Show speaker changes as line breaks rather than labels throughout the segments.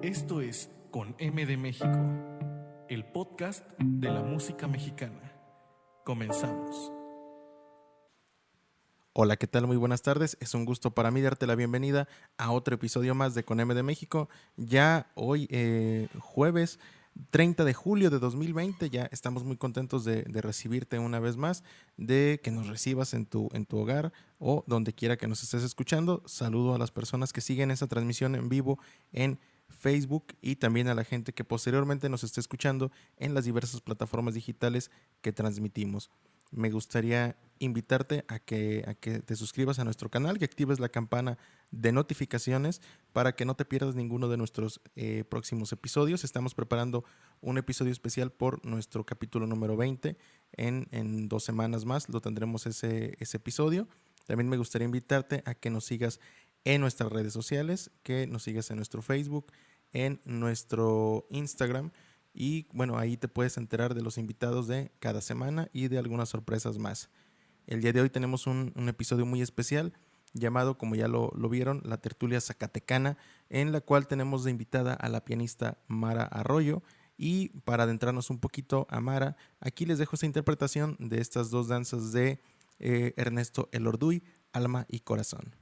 Esto es Con M de México, el podcast de la música mexicana. Comenzamos.
Hola, ¿qué tal? Muy buenas tardes. Es un gusto para mí darte la bienvenida a otro episodio más de Con M de México. Ya hoy, jueves 30 de julio de 2020, ya estamos muy contentos de recibirte una vez más, de que nos recibas en tu hogar o donde quiera que nos estés escuchando. Saludo a las personas que siguen esta transmisión en vivo en Facebook y también a la gente que posteriormente nos esté escuchando en las diversas plataformas digitales que transmitimos. Me gustaría invitarte a que te suscribas a nuestro canal, que actives la campana de notificaciones para que no te pierdas ninguno de nuestros próximos episodios. Estamos preparando un episodio especial por nuestro capítulo número 20. En 2 semanas más lo tendremos ese episodio. También me gustaría invitarte a que nos sigas en nuestras redes sociales, que nos sigas en nuestro Facebook, en nuestro Instagram. Y bueno, ahí te puedes enterar de los invitados de cada semana y de algunas sorpresas más. El día de hoy tenemos un episodio muy especial llamado, como ya lo vieron, La Tertulia Zacatecana, en la cual tenemos de invitada a la pianista Mara Arroyo. Y para adentrarnos un poquito a Mara, aquí les dejo esta interpretación de estas dos danzas de Ernesto Elorduy, Alma y Corazón.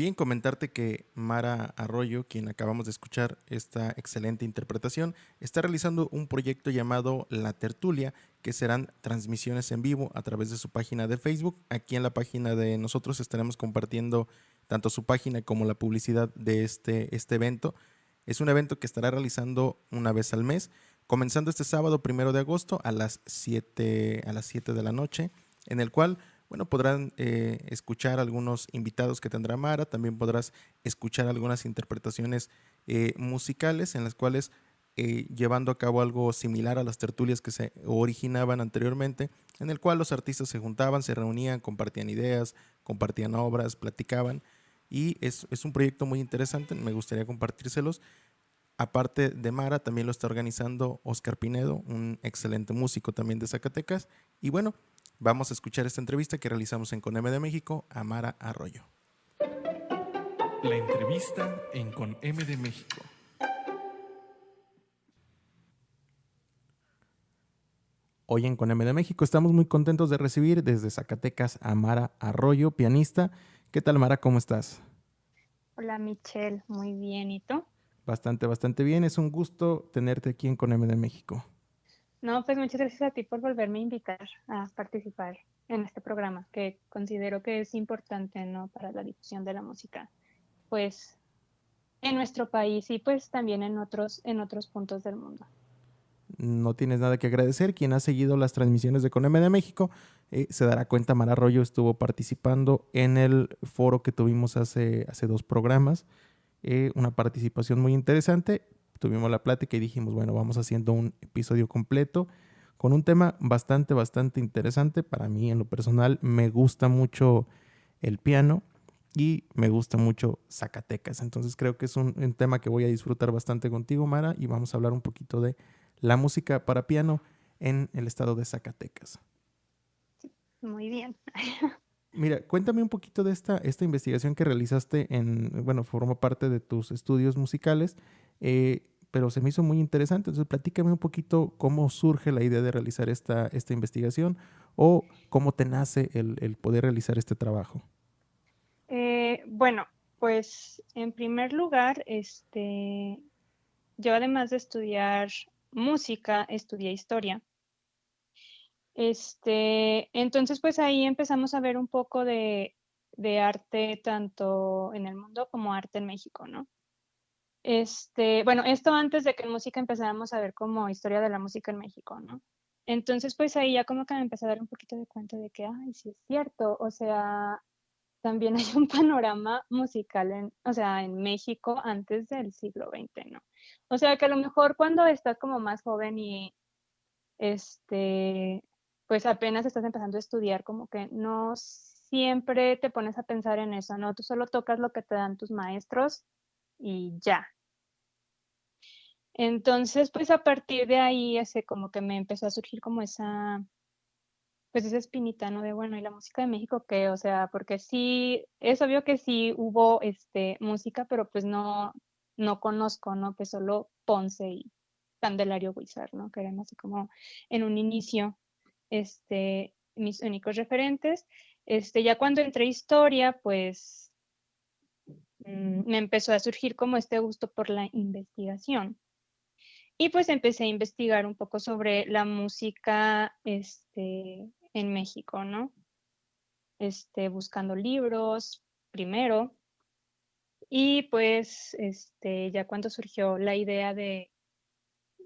Bien, comentarte que Mara Arroyo, quien acabamos de escuchar esta excelente interpretación, está realizando un proyecto llamado La Tertulia, que serán transmisiones en vivo a través de su página de Facebook. Aquí en la página de nosotros estaremos compartiendo tanto su página como la publicidad de este evento. Es un evento que estará realizando una vez al mes, comenzando este sábado 1 de agosto a las 7 de la noche, en el cual bueno, podrán escuchar algunos invitados que tendrá Mara, también podrás escuchar algunas interpretaciones musicales en las cuales llevando a cabo algo similar a las tertulias que se originaban anteriormente, en el cual los artistas se juntaban, se reunían, compartían ideas, compartían obras, platicaban, y es un proyecto muy interesante, me gustaría compartírselos. Aparte de Mara, también lo está organizando Oscar Pinedo, un excelente músico también de Zacatecas. Y bueno, vamos a escuchar esta entrevista que realizamos en Con M de México a Mara Arroyo.
La entrevista en Con M de México.
Hoy en Con M de México estamos muy contentos de recibir desde Zacatecas a Mara Arroyo, pianista. ¿Qué tal, Mara? ¿Cómo estás?
Hola Michelle, muy bien. ¿Y tú?
Bastante bien. Es un gusto tenerte aquí en Con M de México.
No, pues muchas gracias a ti por volverme a invitar a participar en este programa, que considero que es importante, ¿no? Para la difusión de la música, pues en nuestro país y pues también en otros puntos del mundo.
No tienes nada que agradecer. Quien ha seguido las transmisiones de Con M de México se dará cuenta, Mara Arroyo estuvo participando en el foro que tuvimos hace 2 programas. Una participación muy interesante. Tuvimos la plática y dijimos, bueno, vamos haciendo un episodio completo con un tema bastante interesante. Para mí, en lo personal, me gusta mucho el piano y me gusta mucho Zacatecas. Entonces creo que es un tema que voy a disfrutar bastante contigo, Mara, y vamos a hablar un poquito de la música para piano en el estado de Zacatecas.
Muy bien.
Mira, cuéntame un poquito de esta investigación que realizaste bueno, forma parte de tus estudios musicales, pero se me hizo muy interesante. Entonces, platícame un poquito cómo surge la idea de realizar esta investigación o cómo te nace el poder realizar este trabajo.
Bueno, pues en primer lugar, yo además de estudiar música, estudié historia. Entonces, pues ahí empezamos a ver un poco de arte tanto en el mundo como arte en México, ¿no? Bueno, esto antes de que en música empezáramos a ver como historia de la música en México, ¿no? Entonces, pues ahí ya como que me empecé a dar un poquito de cuenta de que, ay, sí es cierto, o sea, también hay un panorama musical o sea, en México antes del siglo XX, ¿no? O sea, que a lo mejor cuando estás como más joven y este, pues apenas estás empezando a estudiar, como que no siempre te pones a pensar en eso, ¿no? Tú solo tocas lo que te dan tus maestros y ya. Entonces, pues a partir de ahí, como que me empezó a surgir como pues esa espinita, ¿no? De, bueno, ¿y la música de México qué? O sea, porque sí, es obvio que sí hubo, música, pero pues no conozco, ¿no? Pues solo Ponce y Candelario Guizar, ¿no? Que eran así como en un inicio, mis únicos referentes. Ya cuando entré a historia, pues me empezó a surgir como este gusto por la investigación. Y pues empecé a investigar un poco sobre la música, en México, ¿no? Buscando libros primero. Y pues, ya cuando surgió la idea de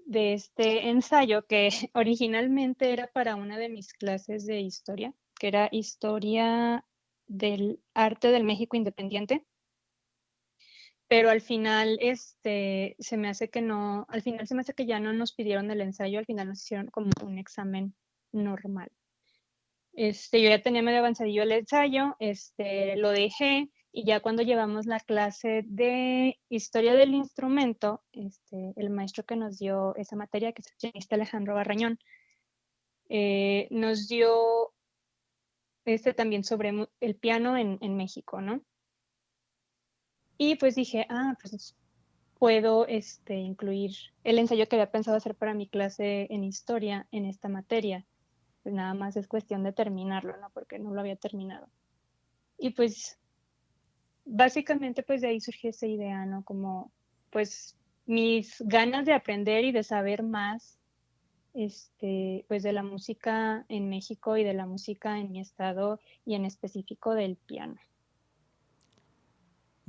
este ensayo, que originalmente era para una de mis clases de historia, que era Historia del Arte del México Independiente. Pero al final, se me hace que no, al final se me hace que ya no nos pidieron el ensayo, al final nos hicieron como un examen normal. Yo ya tenía medio avanzadillo el ensayo, lo dejé y ya cuando llevamos la clase de historia del instrumento, el maestro que nos dio esa materia, que es el pianista Alejandro Barrañón, nos dio también sobre el piano en México, ¿no? Y pues dije, pues puedo incluir el ensayo que había pensado hacer para mi clase en historia en esta materia. Pues nada más es cuestión de terminarlo, ¿no? Porque no lo había terminado. Y pues básicamente pues de ahí surgió esa idea, ¿no? Como pues mis ganas de aprender y de saber más, pues de la música en México y de la música en mi estado y en específico del piano.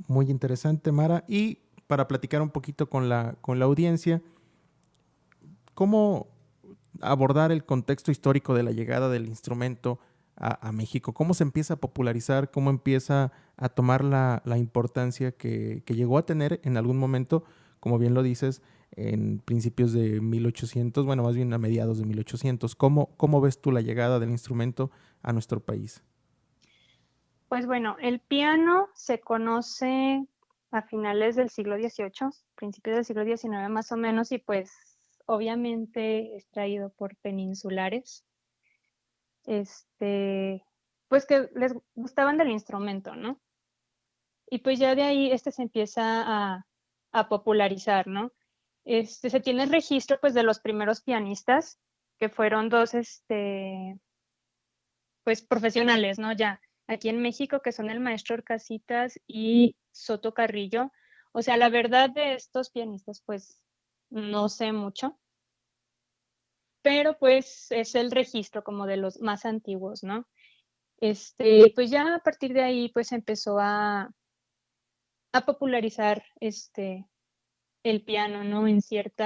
Muy interesante, Mara. Y para platicar un poquito con la audiencia, ¿cómo abordar el contexto histórico de la llegada del instrumento a México? ¿Cómo se empieza a popularizar? ¿Cómo empieza a tomar la importancia que llegó a tener en algún momento, como bien lo dices, en principios de 1800, bueno, más bien a mediados de 1800? ¿Cómo ves tú la llegada del instrumento a nuestro país?
Pues bueno, el piano se conoce a finales del siglo XVIII, principios del siglo XIX más o menos, y pues obviamente es traído por peninsulares, pues que les gustaban del instrumento, ¿no? Y pues ya de ahí se empieza a popularizar, ¿no? Se tiene el registro pues de los primeros pianistas, que fueron dos, pues profesionales, ¿no? Ya aquí en México, que son el maestro Orcasitas y Soto Carrillo. O sea, la verdad de estos pianistas, pues no sé mucho, pero pues es el registro como de los más antiguos, ¿no? Pues ya a partir de ahí, pues empezó a popularizar el piano, ¿no? En cierto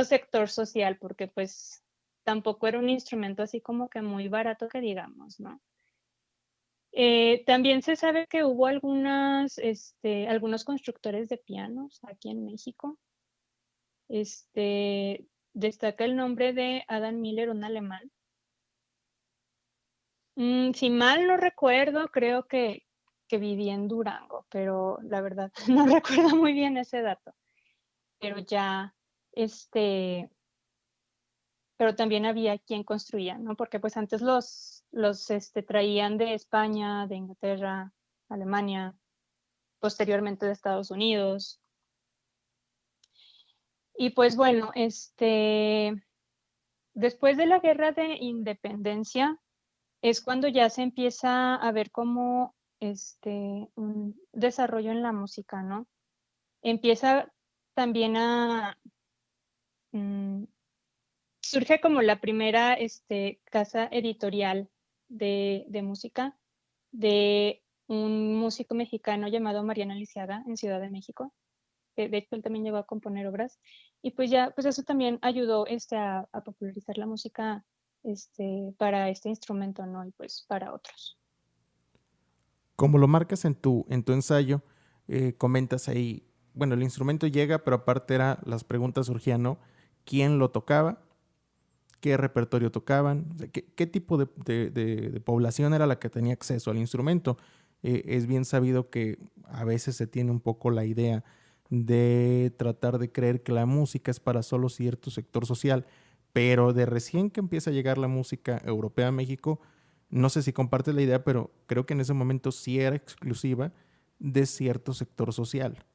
sector social, porque pues tampoco era un instrumento así como que muy barato que digamos, ¿no? También se sabe que hubo algunos constructores de pianos aquí en México. Destaca el nombre de Adam Miller, un alemán. Si mal no recuerdo, creo que vivía en Durango, pero la verdad no recuerdo muy bien ese dato. Pero ya, pero también había quien construía, ¿no? Porque pues antes los traían de España, de Inglaterra, Alemania, posteriormente de Estados Unidos. Y pues bueno, después de la Guerra de Independencia es cuando ya se empieza a ver como un desarrollo en la música, ¿no? Empieza también mm, surge como la primera casa editorial de música de un músico mexicano llamado Mariano Lisiaga en Ciudad de México. De hecho, él también llegó a componer obras. Y pues ya, pues eso también ayudó a popularizar la música para este instrumento, ¿no? Y pues para otros.
Como lo marcas en tu ensayo, comentas ahí, bueno, el instrumento llega, pero aparte las preguntas surgían, ¿no? ¿Quién lo tocaba? ¿Qué repertorio tocaban? O sea, ¿qué tipo de población era la que tenía acceso al instrumento? Es bien sabido que a veces se tiene un poco la idea de tratar de creer que la música es para solo cierto sector social, pero de recién que empieza a llegar la música europea a México, no sé si compartes la idea, pero creo que en ese momento sí era exclusiva de cierto sector social.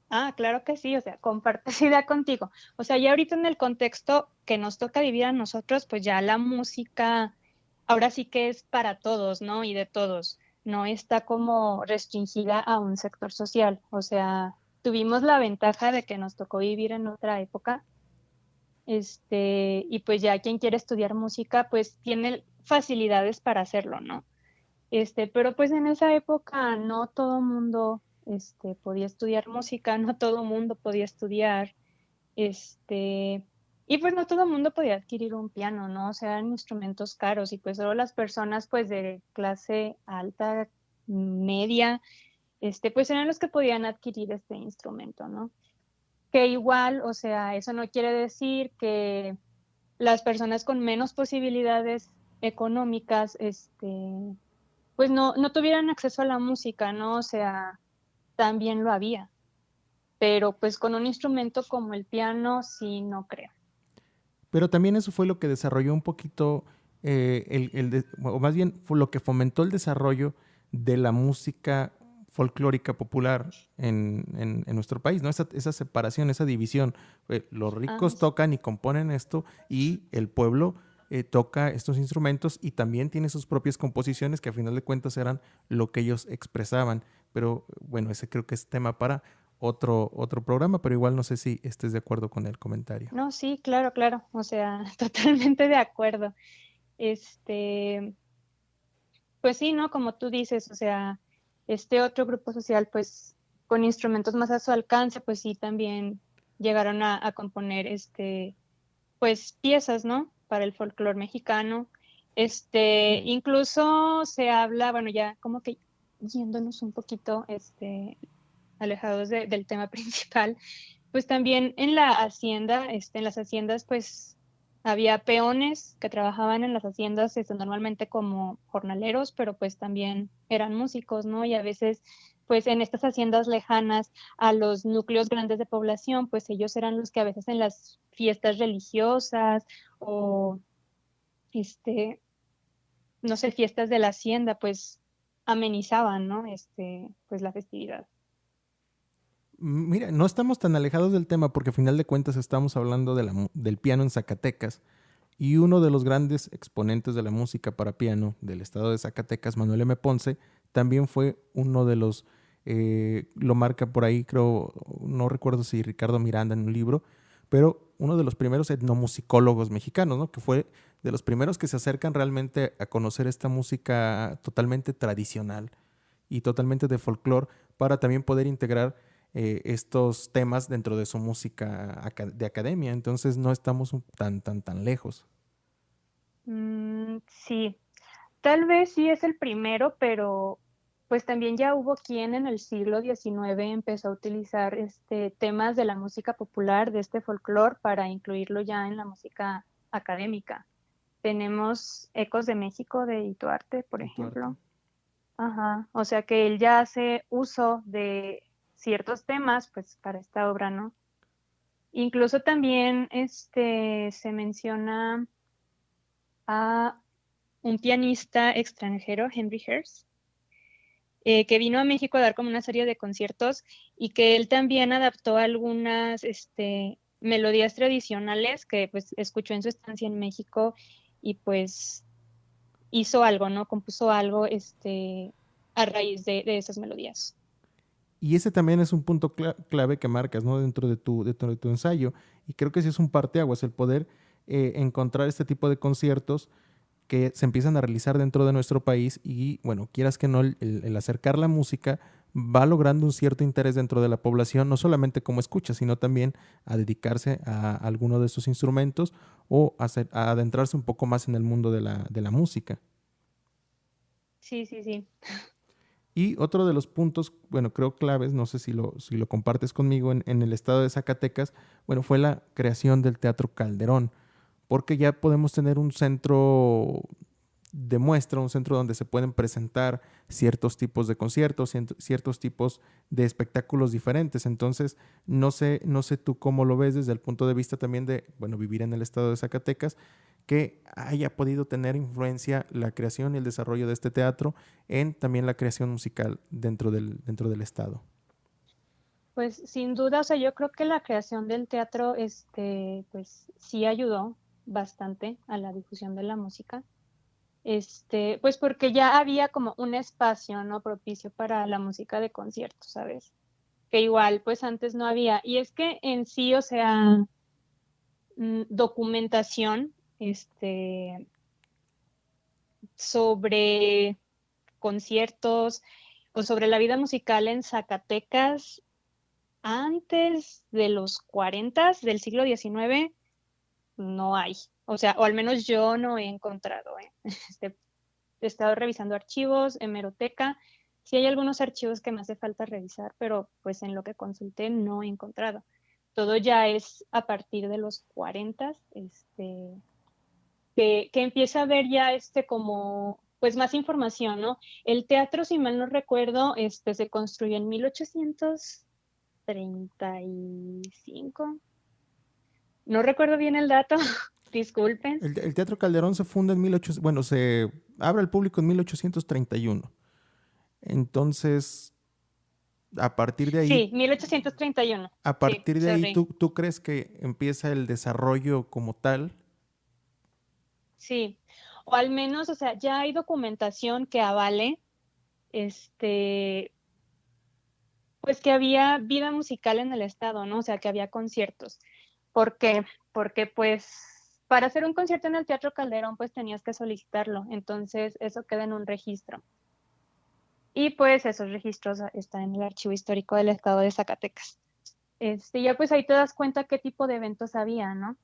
Ah, claro que sí, o sea, comparto esa idea contigo. O sea, ya ahorita en el contexto que nos toca vivir a nosotros, pues ya la música ahora sí que es para todos, ¿no? Y de todos. No está como restringida a un sector social. O sea, tuvimos la ventaja de que nos tocó vivir en otra época. Y pues ya quien quiere estudiar música, pues tiene facilidades para hacerlo, ¿no? Pero pues en esa época no todo mundo podía estudiar música, no todo mundo podía estudiar, y pues no todo mundo podía adquirir un piano, ¿no? O sea, eran instrumentos caros y pues solo las personas pues de clase alta, media, pues eran los que podían adquirir este instrumento, ¿no? Que igual, o sea, eso no quiere decir que las personas con menos posibilidades económicas, pues no tuvieran acceso a la música, ¿no? O sea, también lo había, pero pues con un instrumento como el piano, sí, no creo.
Pero también eso fue lo que desarrolló un poquito, o más bien fue lo que fomentó el desarrollo de la música folclórica popular en nuestro país, ¿no? Esa separación, esa división. Los
Ah,
ricos tocan y componen esto y el pueblo toca estos instrumentos y también tiene sus propias composiciones que a final de cuentas eran lo que ellos expresaban. Pero bueno, ese creo que es tema para otro programa, pero igual no sé si estés de acuerdo con el comentario.
No, sí, claro, claro. O sea, totalmente de acuerdo. Este, pues sí, ¿no? Como tú dices, o sea, este otro grupo social, pues con instrumentos más a su alcance, pues sí, también llegaron a componer, pues piezas, ¿no? Para el folclore mexicano. Incluso se habla, bueno, ya como que yéndonos un poquito, alejados del tema principal, pues también en la hacienda, en las haciendas, pues había peones que trabajaban en las haciendas, normalmente como jornaleros, pero pues también eran músicos, ¿no? Y a veces, pues en estas haciendas lejanas a los núcleos grandes de población, pues ellos eran los que a veces en las fiestas religiosas o, este, no sé, fiestas de la hacienda, pues amenizaban, ¿no? Pues la festividad.
Mira, no estamos tan alejados del tema porque a final de cuentas estamos hablando del piano en Zacatecas y uno de los grandes exponentes de la música para piano del estado de Zacatecas, Manuel M. Ponce, también fue uno de los, lo marca por ahí, creo, no recuerdo si Ricardo Miranda en un libro, pero uno de los primeros etnomusicólogos mexicanos, ¿no? Que fue de los primeros que se acercan realmente a conocer esta música totalmente tradicional y totalmente de folclore para también poder integrar estos temas dentro de su música de academia. Entonces no estamos tan lejos.
Sí, tal vez sí es el primero, pero pues también ya hubo quien en el siglo XIX empezó a utilizar temas de la música popular, de este folclore, para incluirlo ya en la música académica. Tenemos Ecos de México de Ituarte, por
Y tu arte.
ejemplo. Ajá, o sea que él ya hace uso de ciertos temas, pues para esta obra, ¿no? Incluso también se menciona a un pianista extranjero, Henry Herz, que vino a México a dar como una serie de conciertos y que él también adaptó algunas melodías tradicionales que pues escuchó en su estancia en México y pues hizo algo, ¿no? Compuso algo a raíz de esas melodías.
Y ese también es un punto clave que marcas, ¿no? Dentro de tu ensayo. Y creo que sí es un parteaguas el poder encontrar este tipo de conciertos que se empiezan a realizar dentro de nuestro país y, bueno, quieras que no, el acercar la música va logrando un cierto interés dentro de la población, no solamente como escucha, sino también a dedicarse a alguno de esos instrumentos o a adentrarse un poco más en el mundo de la música.
Sí, sí, sí.
Y otro de los puntos, bueno, creo claves, no sé si lo compartes conmigo en el estado de Zacatecas, bueno, fue la creación del Teatro Calderón, porque ya podemos tener un centro de muestra, un centro donde se pueden presentar ciertos tipos de conciertos, ciertos tipos de espectáculos diferentes. Entonces, no sé tú cómo lo ves desde el punto de vista también de, bueno, vivir en el estado de Zacatecas, que haya podido tener influencia la creación y el desarrollo de este teatro en también la creación musical dentro del estado.
Pues sin duda, o sea, yo creo que la creación del teatro, pues sí ayudó bastante a la difusión de la música. Pues porque ya había como un espacio, ¿no? Propicio para la música de concierto, ¿sabes? Que igual, pues antes no había. Y es que en sí, o sea, documentación, sobre conciertos o sobre la vida musical en Zacatecas antes de los 40 del siglo XIX, no hay. O sea, o al menos yo no he encontrado, ¿eh? He estado revisando archivos, hemeroteca. Sí hay algunos archivos que me hace falta revisar, pero pues en lo que consulté no he encontrado. Todo ya es a partir de los 40, que empieza a haber ya como pues más información, ¿no? El teatro, si mal no recuerdo, se construyó en 1835. No recuerdo bien el dato, disculpen.
El Teatro Calderón se funda en 1800, bueno, se abre al público en 1831. Entonces, a partir de ahí
Sí, 1831.
A
Sí,
partir de ahí,
sorry.
¿tú crees que empieza el desarrollo como tal?
sí. O al menos, o sea, ya hay documentación que avale, este, pues que había vida musical en el estado, ¿no? O sea, que había conciertos. ¿Por qué? Porque pues para hacer un concierto en el Teatro Calderón pues tenías que solicitarlo, entonces eso queda en un registro. Y pues esos registros están en el Archivo Histórico del Estado de Zacatecas. Ya pues ahí te das cuenta qué tipo de eventos había, ¿no?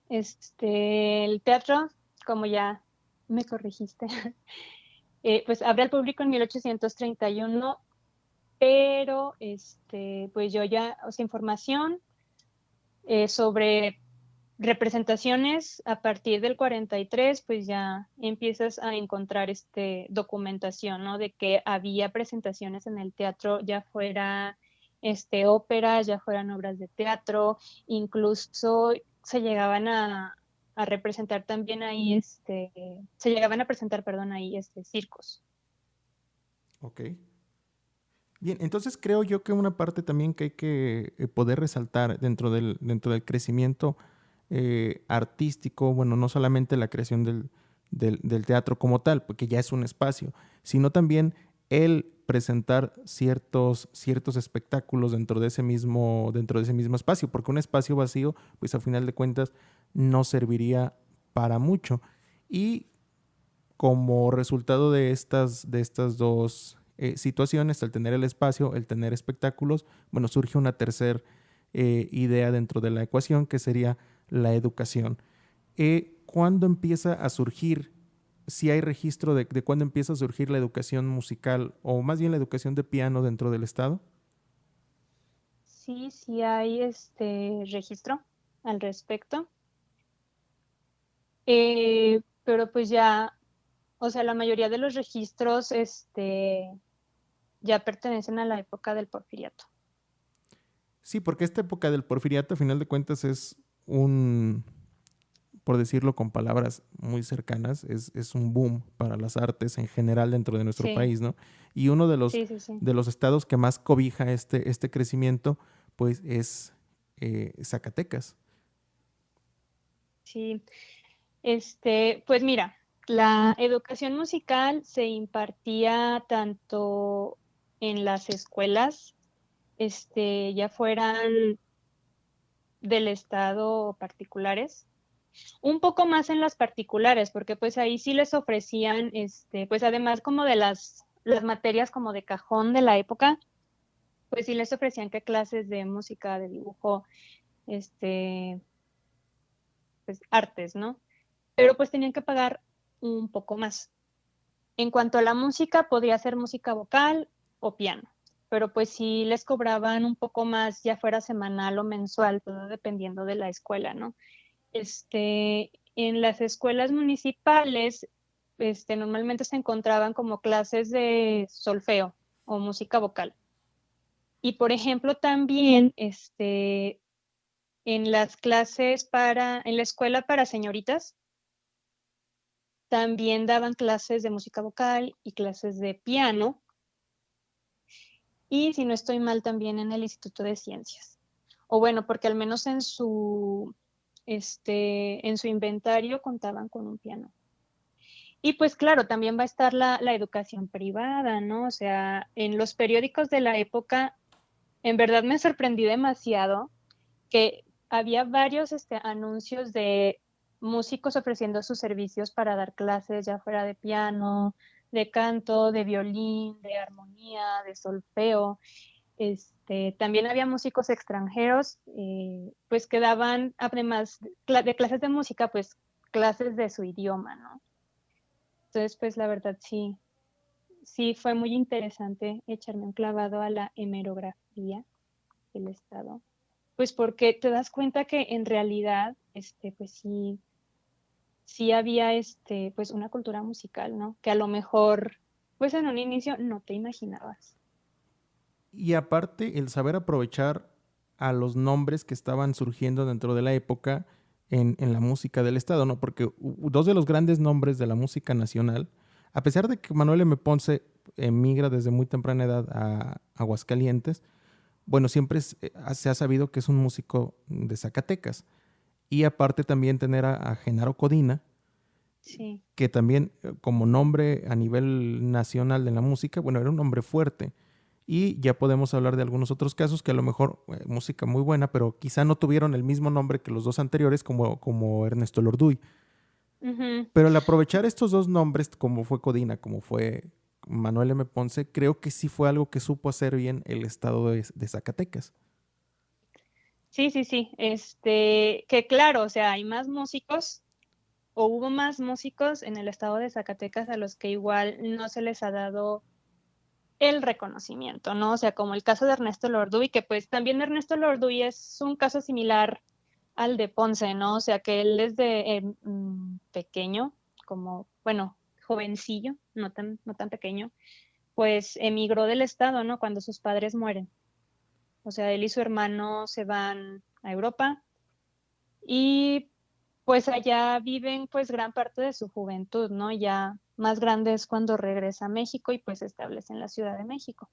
El teatro, como ya me corregiste, pues abre al público en 1831, pero pues yo ya, o sea, información sobre representaciones a partir del 43, pues ya empiezas a encontrar documentación, ¿no? De que había presentaciones en el teatro, ya fuera óperas, ya fueran obras de teatro, incluso se llegaban a representar también ahí, se llegaban a presentar, perdón, ahí circos.
Ok. Bien, entonces creo yo que una parte también que hay que poder resaltar dentro del crecimiento artístico, bueno, no solamente la creación del teatro como tal, porque ya es un espacio, sino también el presentar ciertos espectáculos dentro de ese mismo espacio, porque un espacio vacío, pues a final de cuentas, no serviría para mucho. Y como resultado de estas dos situaciones, al tener el espacio, el tener espectáculos, bueno, surge una tercera idea dentro de la ecuación que sería la educación. ¿Cuándo empieza a surgir, si hay registro de cuándo empieza a surgir la educación musical o más bien la educación de piano dentro del Estado?
Sí, sí hay registro al respecto. Pero pues ya, o sea, la mayoría de los registros ya pertenecen a la época del Porfiriato.
Sí, porque esta época del porfiriato, a final de cuentas, es un, por decirlo con palabras muy cercanas, es un boom para las artes en general dentro de nuestro
Sí,
país, ¿no? Y uno
sí, sí, sí.
de los estados que más cobija este crecimiento, pues es Zacatecas.
Sí, pues mira, la educación musical se impartía tanto en las escuelas, ya fueran del estado o particulares, un poco más en las particulares, porque pues ahí sí les ofrecían, pues además como de las materias como de cajón de la época, pues sí les ofrecían que clases de música, de dibujo, este, pues artes, ¿no? Pero pues tenían que pagar un poco más. En cuanto a la música, podría ser música vocal o piano, pero pues sí les cobraban un poco más, ya fuera semanal o mensual, todo dependiendo de la escuela, ¿no? En las escuelas municipales, normalmente se encontraban como clases de solfeo o música vocal. Y por ejemplo, también en las clases en la escuela para señoritas, también daban clases de música vocal y clases de piano. Y si no estoy mal, también en el Instituto de Ciencias. O bueno, porque al menos en su inventario contaban con un piano. Y pues claro, también va a estar la educación privada, ¿no? O sea, en los periódicos de la época, en verdad me sorprendí demasiado que había varios anuncios de músicos ofreciendo sus servicios para dar clases, ya fuera de piano, de canto, de violín, de armonía, de solfeo. También había músicos extranjeros, pues que daban, además de clases de música, pues clases de su idioma, ¿no? Entonces, pues la verdad sí, sí fue muy interesante echarme un clavado a la hemerografía del Estado, pues porque te das cuenta que en realidad, pues sí, sí había, pues una cultura musical, ¿no? Que a lo mejor, pues en un inicio no te imaginabas.
Y aparte, el saber aprovechar a los nombres que estaban surgiendo dentro de la época en la música del Estado, ¿no? Porque dos de los grandes nombres de la música nacional, a pesar de que Manuel M. Ponce emigra desde muy temprana edad a Aguascalientes, bueno, siempre se ha sabido que es un músico de Zacatecas. Y aparte también tener a Genaro Codina,
Sí.
que también como nombre a nivel nacional de la música, bueno, era un nombre fuerte. Y ya podemos hablar de algunos otros casos que a lo mejor música muy buena, pero quizá no tuvieron el mismo nombre que los dos anteriores, como Ernesto Lorduy.
Ujú.
Pero al aprovechar estos dos nombres, como fue Codina, como fue Manuel M. Ponce, creo que sí fue algo que supo hacer bien el estado de Zacatecas.
Sí, sí, sí. Que claro, o sea, hay más músicos o hubo más músicos en el estado de Zacatecas a los que igual no se les ha dado el reconocimiento, ¿no? O sea, como el caso de Ernesto Lorduy, que pues también Ernesto Lorduy es un caso similar al de Ponce, ¿no? O sea, que él desde pequeño, como, bueno, jovencillo, no tan pequeño, pues emigró del estado, ¿no? Cuando sus padres mueren. O sea, él y su hermano se van a Europa y pues allá viven pues gran parte de su juventud, ¿no? Ya más grande es cuando regresa a México y pues se establece en la Ciudad de México.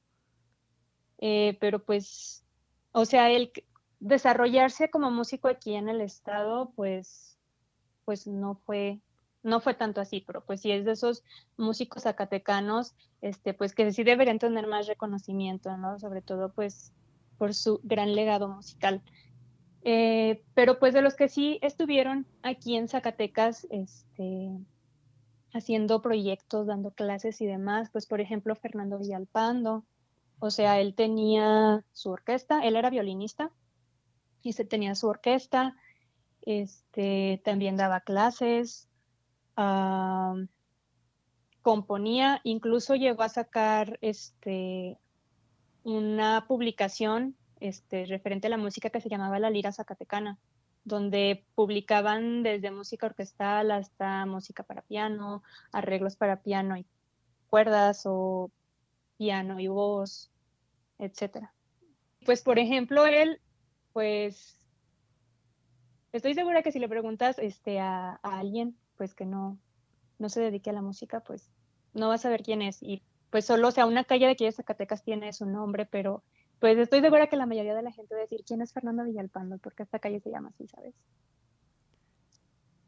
Pero pues, o sea, desarrollarse como músico aquí en el estado, pues no fue tanto así, pero pues sí es de esos músicos zacatecanos, pues que sí deberían tener más reconocimiento, ¿no? Sobre todo pues por su gran legado musical. Pero pues de los que sí estuvieron aquí en Zacatecas, haciendo proyectos, dando clases y demás, pues por ejemplo Fernando Villalpando, o sea, él tenía su orquesta, él era violinista y se tenía su orquesta, también daba clases, uh, componía, incluso llegó a sacar una publicación referente a la música que se llamaba La Lira Zacatecana, donde publicaban desde música orquestal hasta música para piano, arreglos para piano y cuerdas o piano y voz, etcétera. Pues, por ejemplo, él, pues, estoy segura que si le preguntas a alguien, pues, que no se dedique a la música, pues, no va a saber quién es. Y, pues, solo, o sea, una calle de aquí de Zacatecas tiene su nombre, pero, pues, estoy segura que la mayoría de la gente va a decir quién es Fernando Villalpando, porque esta calle se llama así, ¿sabes?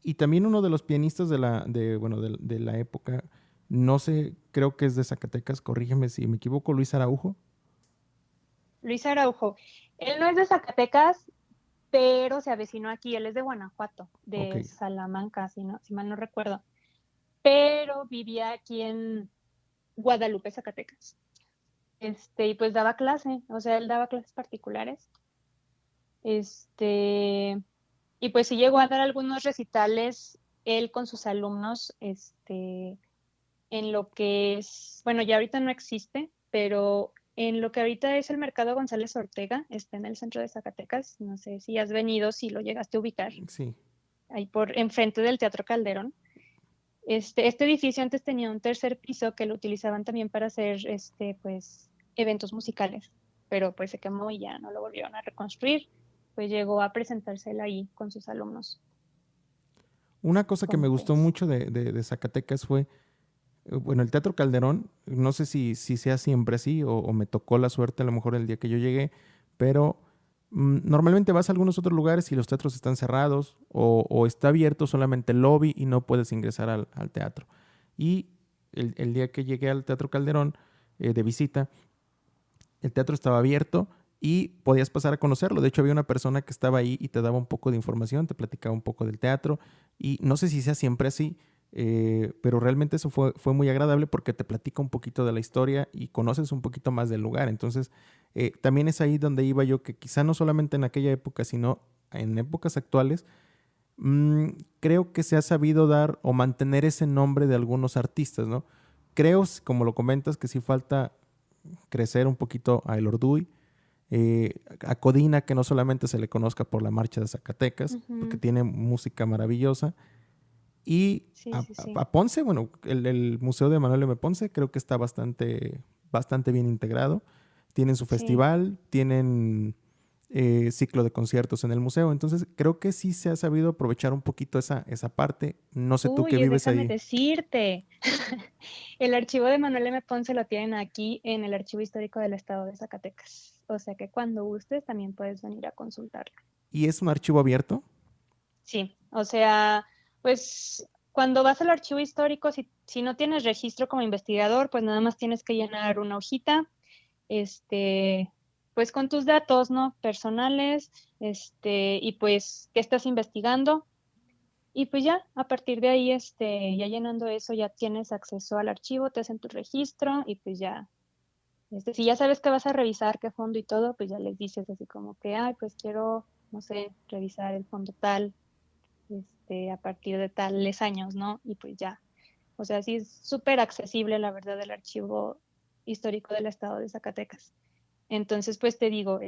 Y también uno de los pianistas de la época, no sé, creo que es de Zacatecas, corrígeme si me equivoco, Luis Araujo.
Luis Araujo. Él no es de Zacatecas, pero se avecinó aquí. Él es de Guanajuato,
Ok.
de Salamanca, si mal no recuerdo. Pero vivía aquí en Guadalupe, Zacatecas. Y pues daba clase, o sea, él daba clases particulares. Este, y pues sí llegó a dar algunos recitales él con sus alumnos, en lo que es, bueno, ya ahorita no existe, pero en lo que ahorita es el Mercado González Ortega, está en el centro de Zacatecas. No sé si has venido, si lo llegaste a ubicar,
Sí.
ahí por enfrente del Teatro Calderón. Este edificio antes tenía un tercer piso que lo utilizaban también para hacer pues, eventos musicales, pero pues se quemó y ya no lo volvieron a reconstruir. Pues llegó a presentarse él ahí con sus alumnos.
Una cosa que me
¿Cómo
gustó
ves?
mucho de Zacatecas fue, bueno, el Teatro Calderón, no sé si sea siempre así o me tocó la suerte a lo mejor el día que yo llegué, pero normalmente vas a algunos otros lugares y los teatros están cerrados o está abierto solamente el lobby y no puedes ingresar al teatro. Y el día que llegué al Teatro Calderón de visita, el teatro estaba abierto y podías pasar a conocerlo. De hecho, había una persona que estaba ahí y te daba un poco de información, te platicaba un poco del teatro. Y no sé si sea siempre así, pero realmente eso fue muy agradable porque te platica un poquito de la historia y conoces un poquito más del lugar. Entonces, también es ahí donde iba yo, que quizá no solamente en aquella época, sino en épocas actuales, creo que se ha sabido dar o mantener ese nombre de algunos artistas, ¿no? Creo, como lo comentas, que sí falta crecer un poquito a El Orduy, a Codina, que no solamente se le conozca por la marcha de Zacatecas, porque
Ujú.
tiene música maravillosa, y
Sí, sí, sí.
a Ponce, bueno, el Museo de Manuel M. Ponce creo que está bastante bien integrado. Tienen su
Sí.
festival, tienen ciclo de conciertos en el museo, entonces creo que sí se ha sabido aprovechar un poquito esa parte. No sé tú que
Uy,
vives
déjame
ahí.
decirte. El archivo de Manuel M. Ponce lo tienen aquí en el Archivo Histórico del Estado de Zacatecas. O sea que cuando gustes también puedes venir a consultarlo.
¿Y es un archivo abierto?
Sí, o sea, pues cuando vas al archivo histórico, si no tienes registro como investigador, pues nada más tienes que llenar una hojita, pues con tus datos, ¿no? Personales, y pues qué estás investigando. Y pues ya, a partir de ahí, ya llenando eso, ya tienes acceso al archivo, te hacen tu registro y pues ya, si ya sabes que vas a revisar qué fondo y todo, pues ya les dices así como que, ay, pues quiero, no sé, revisar el fondo tal, a partir de tales años, ¿no? Y pues ya. O sea, sí es súper accesible, la verdad, el archivo histórico del estado de Zacatecas. Entonces, pues te digo,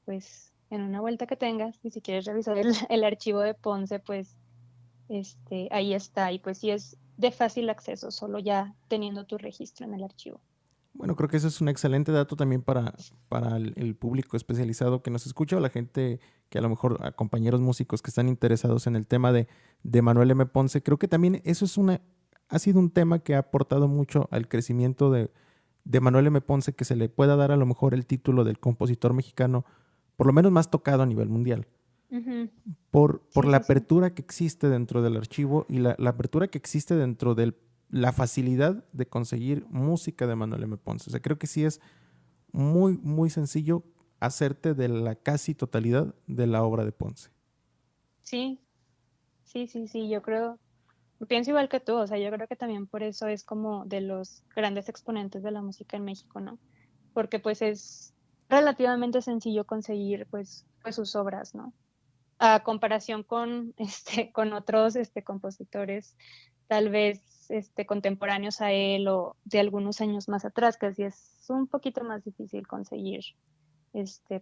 pues en una vuelta que tengas, y si quieres revisar el archivo de Ponce, pues ahí está. Y pues sí es de fácil acceso, solo ya teniendo tu registro en el archivo.
Bueno, creo que eso es un excelente dato también para el público especializado que nos escucha o la gente que a lo mejor, a compañeros músicos que están interesados en el tema de Manuel M. Ponce. Creo que también eso ha sido un tema que ha aportado mucho al crecimiento de Manuel M. Ponce, que se le pueda dar a lo mejor el título del compositor mexicano, por lo menos más tocado a nivel mundial.
Ujú.
Por
Sí,
la
sí, sí.
apertura que existe dentro del archivo y la apertura que existe dentro de la facilidad de conseguir música de Manuel M. Ponce. O sea, creo que sí es muy, muy sencillo hacerte de la casi totalidad de la obra de Ponce.
Sí, sí, sí, sí, yo creo, pienso igual que tú, o sea, yo creo que también por eso es como de los grandes exponentes de la música en México, ¿no? Porque pues es relativamente sencillo conseguir pues sus obras, ¿no? A comparación con, con otros compositores, tal vez contemporáneos a él o de algunos años más atrás, que así es un poquito más difícil conseguir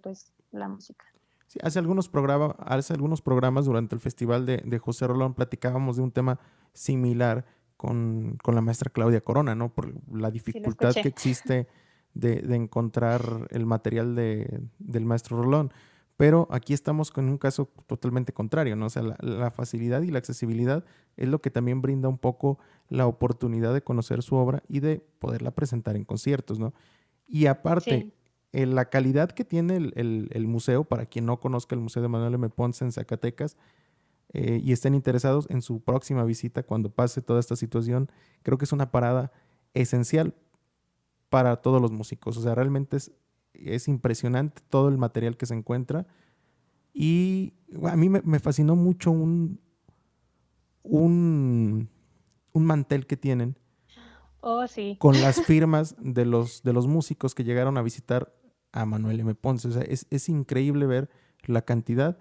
pues la música.
Sí, hace algunos programas durante el festival de José Rolón platicábamos de un tema similar con la maestra Claudia Corona, ¿no? Por la
Sí, la
dificultad que
escuché.
existe de encontrar el material del maestro Rolón. Pero aquí estamos con un caso totalmente contrario, ¿no? O sea, la facilidad y la accesibilidad es lo que también brinda un poco la oportunidad de conocer su obra y de poderla presentar en conciertos, ¿no? Y aparte,
Sí,
la calidad que tiene el museo, para quien no conozca el Museo de Manuel M. Ponce en Zacatecas y estén interesados en su próxima visita cuando pase toda esta situación, creo que es una parada esencial para todos los músicos. O sea, realmente es impresionante todo el material que se encuentra. Y a mí me fascinó mucho un, un mantel que tienen
oh sí,
con las firmas de los músicos que llegaron a visitar a Manuel M. Ponce. O sea, es increíble ver la cantidad,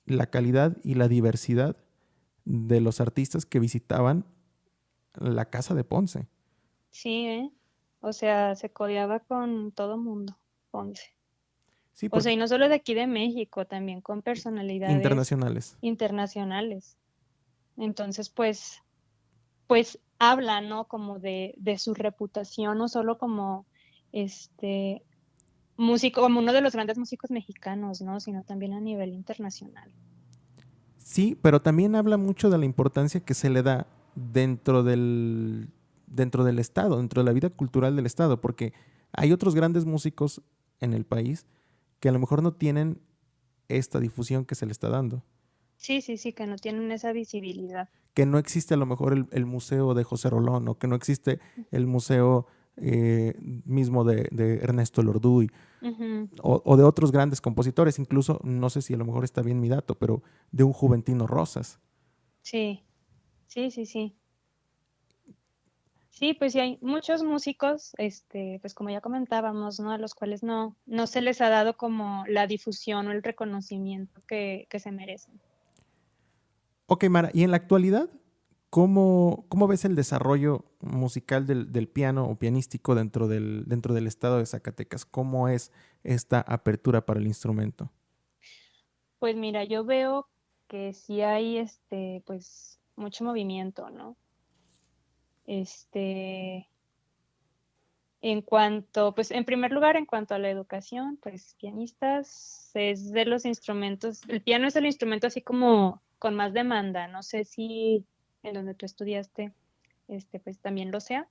la calidad y la diversidad de los artistas que visitaban la casa de Ponce.
sí, ¿eh? O sea, se codeaba con todo mundo, Ponce.
Sí,
O sea,
porque
y no solo de aquí de México, también con personalidades
internacionales.
internacionales. Entonces, pues habla, ¿no? Como de su reputación, no solo como este músico, como uno de los grandes músicos mexicanos, ¿no? Sino también a nivel internacional.
Sí, pero también habla mucho de la importancia que se le da dentro dentro del Estado, dentro de la vida cultural del Estado, porque hay otros grandes músicos en el país que a lo mejor no tienen esta difusión que se le está dando.
Sí, sí, sí, que no tienen esa visibilidad.
Que no existe a lo mejor el museo de José Rolón o que no existe el museo mismo de Ernesto Lorduy
Ujú.
o de otros grandes compositores, incluso, no sé si a lo mejor está bien mi dato, pero de un Juventino Rosas.
Sí, sí, sí, sí. Sí, pues sí hay muchos músicos, pues como ya comentábamos, ¿no? A los cuales no se les ha dado como la difusión o el reconocimiento que se merecen.
Ok, Mara, y en la actualidad, ¿cómo ves el desarrollo musical del piano o pianístico dentro del estado de Zacatecas? ¿Cómo es esta apertura para el instrumento?
Pues mira, yo veo que sí hay pues mucho movimiento, ¿no? Este, en cuanto, pues en primer lugar, en cuanto a la educación, pues pianistas es de los instrumentos, el piano es el instrumento así como con más demanda. No sé si en donde tú estudiaste, pues también lo sea,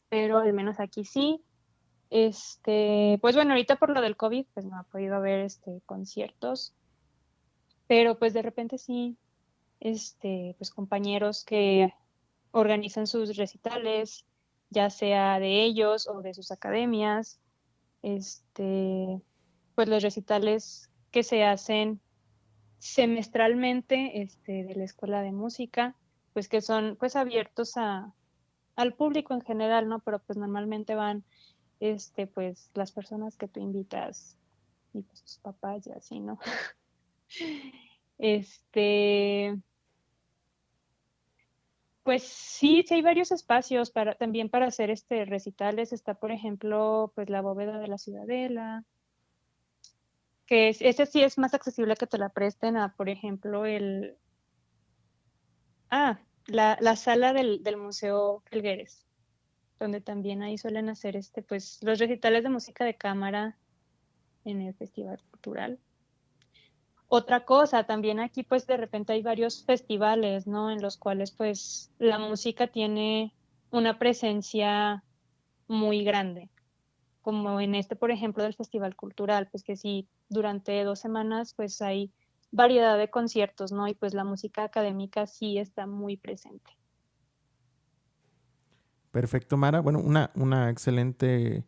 pero al menos aquí sí. Pues bueno, ahorita por lo del COVID, pues no ha podido haber conciertos, pero pues de repente sí. pues compañeros que organizan sus recitales, ya sea de ellos o de sus academias, pues los recitales que se hacen semestralmente, de la Escuela de Música, pues que son pues abiertos al público en general, ¿no? Pero pues normalmente van, pues las personas que tú invitas y pues tus papás y así, ¿no? Este, Pues sí, sí hay varios espacios también para hacer recitales. Está, por ejemplo, pues la bóveda de la Ciudadela, ese sí es más accesible que te la presten a, por ejemplo, la sala del Museo Felgueres, donde también ahí suelen hacer pues los recitales de música de cámara en el Festival Cultural. Otra cosa, también aquí pues de repente hay varios festivales, ¿no? En los cuales pues la música tiene una presencia muy grande, como en por ejemplo, del Festival Cultural, pues que sí, durante 2 semanas pues hay variedad de conciertos, ¿no? Y pues la música académica sí está muy presente.
Perfecto, Mara. Bueno, una excelente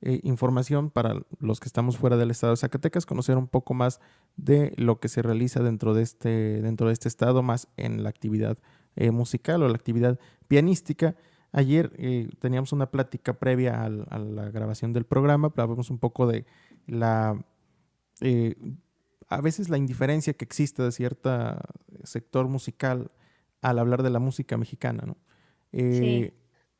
información para los que estamos fuera del estado de Zacatecas, conocer un poco más de lo que se realiza dentro de este estado, más en la actividad musical o la actividad pianística. Ayer teníamos una plática previa a la grabación del programa, hablábamos un poco de la, eh, a veces la indiferencia que existe de cierto sector musical al hablar de la música mexicana, ¿no?
Sí.
Eh,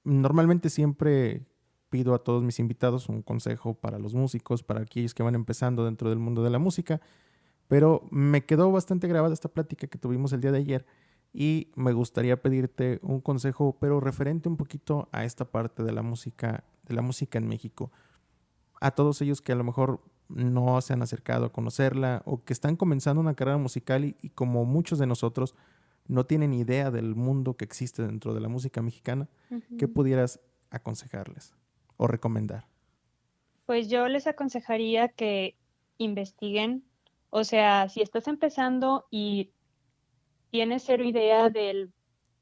Normalmente siempre pido a todos mis invitados un consejo para los músicos, para aquellos que van empezando dentro del mundo de la música, pero me quedó bastante grabada esta plática que tuvimos el día de ayer y me gustaría pedirte un consejo, pero referente un poquito a esta parte de la música en México. A todos ellos que a lo mejor no se han acercado a conocerla o que están comenzando una carrera musical y como muchos de nosotros no tienen idea del mundo que existe dentro de la música mexicana, ¿qué
Ujú.
pudieras aconsejarles o recomendar?
Pues yo les aconsejaría que investiguen, o sea, si estás empezando y tienes cero idea de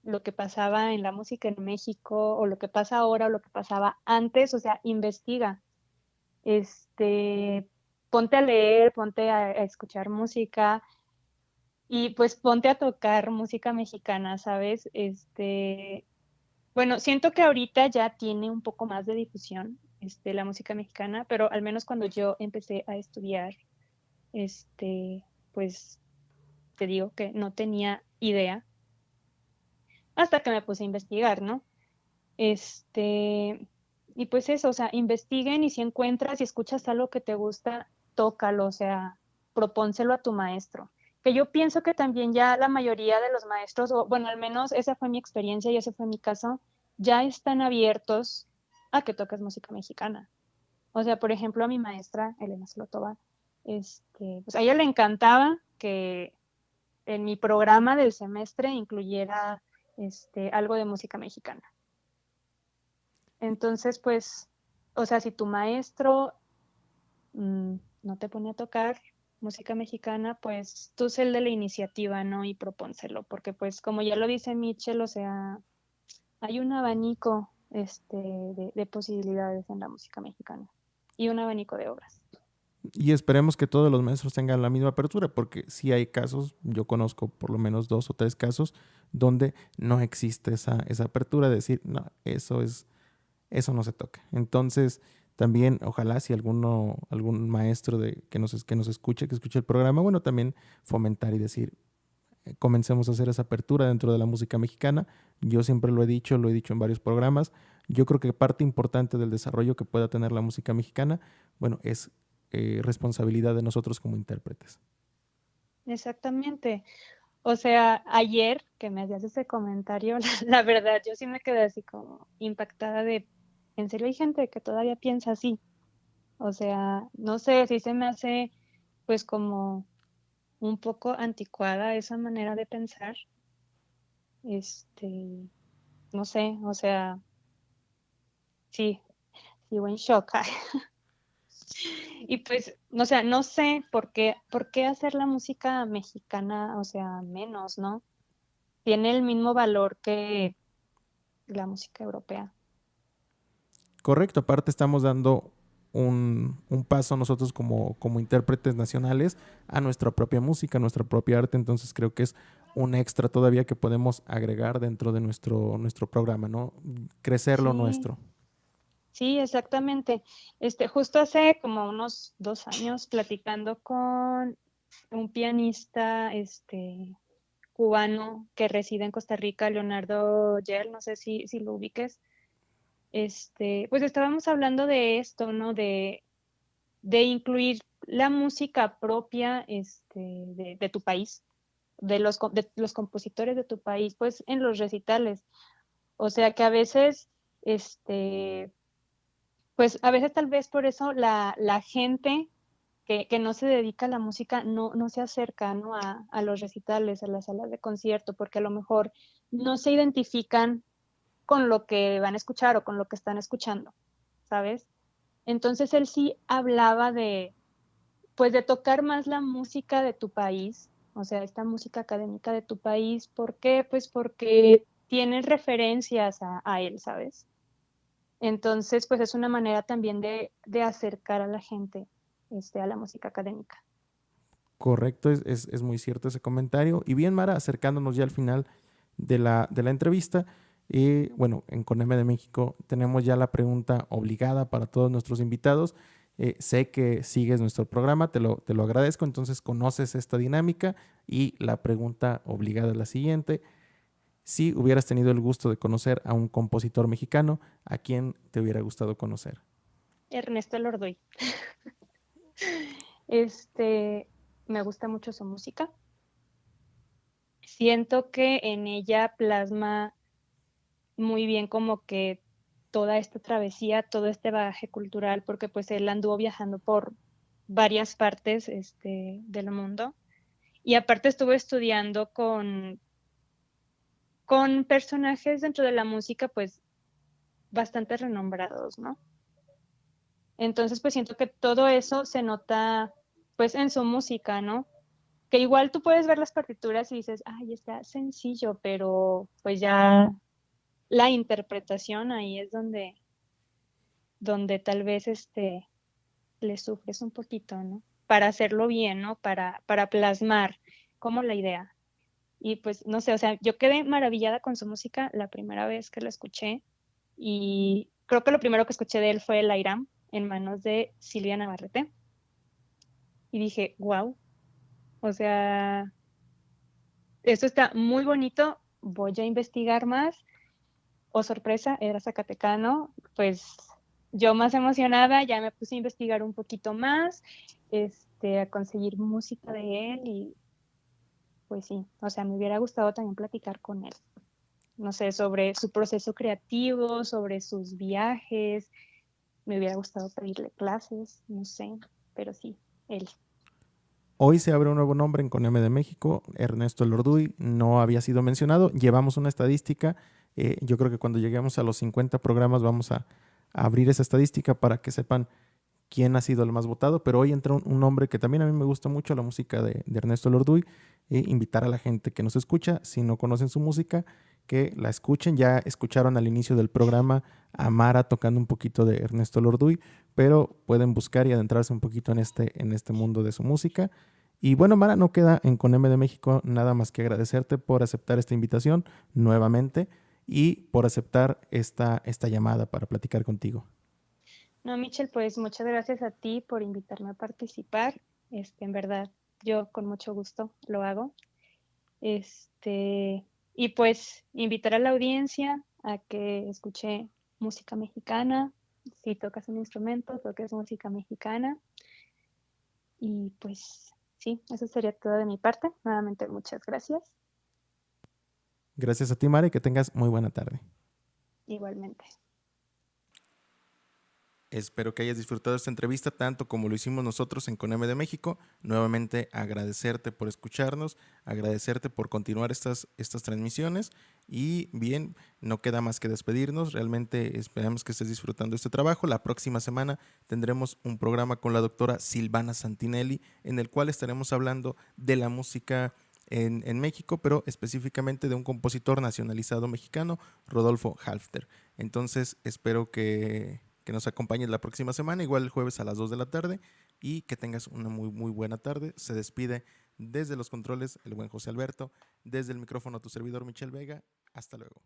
lo que pasaba en la música en México o lo que pasa ahora o lo que pasaba antes, o sea, investiga. Este, Ponte a leer, ponte a escuchar música y pues ponte a tocar música mexicana, ¿sabes? Bueno, siento que ahorita ya tiene un poco más de difusión, la música mexicana, pero al menos cuando yo empecé a estudiar, este, pues te digo que no tenía idea hasta que me puse a investigar, ¿no? Este, y pues eso, o sea, investiguen y si encuentras y escuchas algo que te gusta, tócalo, o sea, propónselo a tu maestro. Que yo pienso que también ya la mayoría de los maestros, o bueno, al menos esa fue mi experiencia y ese fue mi caso, ya están abiertos a que toques música mexicana. O sea, por ejemplo, a mi maestra, Elena Slotova, pues a ella le encantaba que en mi programa del semestre incluyera algo de música mexicana. Entonces, pues, o sea, si tu maestro no te pone a tocar música mexicana, pues tú sé el de la iniciativa, ¿no? Y propónselo, porque pues como ya lo dice Mitchell, o sea, hay un abanico de posibilidades en la música mexicana y un abanico de obras.
Y esperemos que todos los maestros tengan la misma apertura, porque si hay casos, yo conozco por lo menos 2 o 3 casos, donde no existe esa apertura de decir, no, eso no se toca. Entonces, también, ojalá si algún maestro que nos escuche, que escuche el programa, bueno, también fomentar y decir, comencemos a hacer esa apertura dentro de la música mexicana. Yo siempre lo he dicho en varios programas. Yo creo que parte importante del desarrollo que pueda tener la música mexicana, bueno, es responsabilidad de nosotros como intérpretes.
Exactamente. O sea, ayer que me hacías ese comentario, la verdad, yo sí me quedé así como impactada en serio hay gente que todavía piensa así. O sea, no sé, si se me hace pues como un poco anticuada esa manera de pensar. Este, no sé, o sea, sí, sigo en shock. Y pues, o sea, no sé por qué hacer la música mexicana, o sea, menos, ¿no? tiene el mismo valor que la música europea.
Correcto, aparte estamos dando un paso nosotros como intérpretes nacionales a nuestra propia música, a nuestra propia arte, entonces creo que es un extra todavía que podemos agregar dentro de nuestro programa, ¿no? Crecer lo
Sí,
nuestro.
sí, exactamente. Justo hace como unos 2 años platicando con un pianista, cubano que reside en Costa Rica, Leonardo Yel, no sé si lo ubiques. Pues estábamos hablando de esto, ¿no? De incluir la música propia, de tu país, de los compositores de tu país, pues en los recitales. O sea que a veces, pues a veces tal vez por eso la gente que no se dedica a la música no se acerca, ¿no? a los recitales, a las salas de concierto, porque a lo mejor no se identifican con lo que van a escuchar o con lo que están escuchando, ¿sabes? Entonces él sí hablaba pues de tocar más la música de tu país, o sea, esta música académica de tu país. ¿Por qué? Pues porque tienes referencias a él, ¿sabes? Entonces, pues es una manera también de acercar a la gente, a la música académica.
Correcto, es muy cierto ese comentario. Y bien, Mara, acercándonos ya al final de la entrevista, bueno, en Coneme de México tenemos ya la pregunta obligada para todos nuestros invitados. Sé que sigues nuestro programa, te lo agradezco, entonces conoces esta dinámica y la pregunta obligada es la siguiente. Si hubieras tenido el gusto de conocer a un compositor mexicano, ¿a quién te hubiera gustado conocer?
Ernesto Lordoy. Este, Me gusta mucho su música. Siento que en ella plasma muy bien como que toda esta travesía, todo este bagaje cultural, porque pues él anduvo viajando por varias partes del mundo y aparte estuvo estudiando con personajes dentro de la música pues bastante renombrados, ¿no? Entonces pues siento que todo eso se nota pues en su música, ¿no? Que igual tú puedes ver las partituras y dices, ay, está sencillo, pero pues ya la interpretación ahí es donde tal vez le sufres un poquito, ¿no? Para hacerlo bien, ¿no? Para plasmar como la idea. Y pues, no sé, o sea, yo quedé maravillada con su música la primera vez que la escuché y creo que lo primero que escuché de él fue el Airam en manos de Silvia Navarrete y dije, wow, o sea, esto está muy bonito, voy a investigar más. Oh, sorpresa, era zacatecano, pues yo más emocionada, ya me puse a investigar un poquito más, a conseguir música de él y pues sí, o sea, me hubiera gustado también platicar con él, no sé, sobre su proceso creativo, sobre sus viajes, me hubiera gustado pedirle clases, no sé, pero sí, él.
Hoy se abre un nuevo nombre en Coneme de México, Ernesto Lorduy, no había sido mencionado. Llevamos una estadística, yo creo que cuando lleguemos a los 50 programas vamos a abrir esa estadística para que sepan quién ha sido el más votado, pero hoy entra un nombre que también a mí me gusta mucho, la música de Ernesto Lorduy, invitar a la gente que nos escucha, si no conocen su música, que la escuchen. Ya escucharon al inicio del programa a Mara tocando un poquito de Ernesto Lorduy, pero pueden buscar y adentrarse un poquito en este mundo de su música. Y bueno, Mara, no queda en Coneme de México nada más que agradecerte por aceptar esta invitación nuevamente y por aceptar esta llamada para platicar contigo.
No, Michelle, pues muchas gracias a ti por invitarme a participar, en verdad, yo con mucho gusto lo hago. Y pues invitar a la audiencia a que escuche música mexicana. Si tocas un instrumento, toques música mexicana. Y pues sí, eso sería todo de mi parte. Nuevamente, muchas gracias.
Gracias a ti, Mara, y que tengas muy buena tarde.
Igualmente.
Espero que hayas disfrutado esta entrevista tanto como lo hicimos nosotros en Coneme de México. Nuevamente agradecerte por escucharnos, agradecerte por continuar estas transmisiones y bien, no queda más que despedirnos. Realmente esperamos que estés disfrutando este trabajo. La próxima semana tendremos un programa con la doctora Silvana Santinelli en el cual estaremos hablando de la música en México, pero específicamente de un compositor nacionalizado mexicano, Rodolfo Halfter. Entonces espero que nos acompañes la próxima semana, igual el jueves a las 2 de la tarde, y que tengas una muy, muy buena tarde. Se despide desde los controles el buen José Alberto, desde el micrófono tu servidor Michel Vega. Hasta luego.